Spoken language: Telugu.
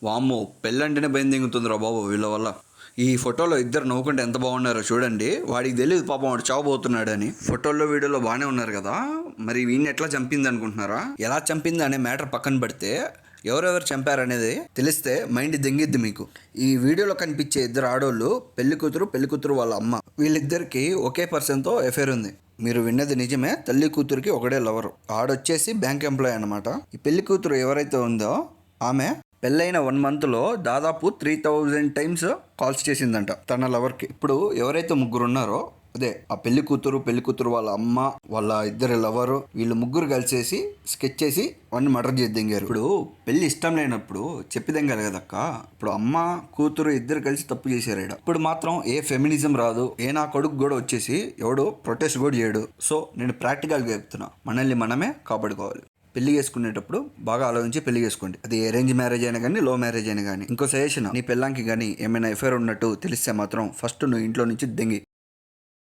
వామ్మో పెళ్ళంటేనే భయం దిగుతుందిరా బాబు వీళ్ళ వల్ల. ఈ ఫోటోలో ఇద్దరు నవ్వుకుంటే ఎంత బాగున్నారో చూడండి. వాడికి తెలియదు పాపం వాడు చావబోతున్నాడని. ఫోటోల్లో వీడియోలో బాగానే ఉన్నారు కదా, మరి వీడిని ఎట్లా చంపింది అనుకుంటున్నారా? ఎలా చంపింది అనే మ్యాటర్ పక్కన పెడితే ఎవరెవరు చంపారనేది తెలిస్తే మైండ్ దెంగిద్ది మీకు. ఈ వీడియోలో కనిపించే ఇద్దరు ఆడోళ్ళు పెళ్లి కూతురు వాళ్ళ అమ్మ. వీళ్ళిద్దరికి ఒకే పర్సన్తో ఎఫైర్ ఉంది. మీరు విన్నది నిజమే, తల్లి కూతురికి ఒకడే లవరు. ఆడొచ్చేసి బ్యాంక్ ఎంప్లాయ్ అనమాట. ఈ పెళ్లి కూతురు ఎవరైతే ఉందో ఆమె పెళ్ళైన 1 monthలో దాదాపు 3000 times కాల్స్ చేసిందంట తన లవర్కి. ఇప్పుడు ఎవరైతే ముగ్గురు ఉన్నారో అదే ఆ పెళ్లి కూతురు వాళ్ళ అమ్మ, వాళ్ళ ఇద్దరు లవరు, వీళ్ళు ముగ్గురు కలిసేసి స్కెచ్ చేసి వాడిని మర్డర్ చేసి దింగారు. ఇప్పుడు పెళ్లి ఇష్టం లేనప్పుడు చెప్పి దింగాలి కదక్క. ఇప్పుడు అమ్మ కూతురు ఇద్దరు కలిసి తప్పు చేశారు. ఇప్పుడు మాత్రం ఏ ఫెమినిజం రాదు, ఏ నా కొడుకు కూడా వచ్చేసి ఎవడు ప్రొటెస్ట్ కూడా చేయడు. సో నేను ప్రాక్టికల్గా చెప్తున్నా, మనల్ని మనమే కాపాడుకోవాలి. పెళ్లి చేసుకునేటప్పుడు బాగా ఆలోచించి పెళ్లి చేసుకోండి. అది అరేంజ్ మ్యారేజ్ అయినా కానీ, లో మ్యారేజ్ అయినా కానీ. ఇంకో సజెషన్, నీ పెళ్ళాంకి కానీ ఏమైనా ఎఫైర్ ఉన్నట్టు తెలిస్తే మాత్రం ఫస్ట్ నువ్వు ఇంట్లో నుంచి దెంగి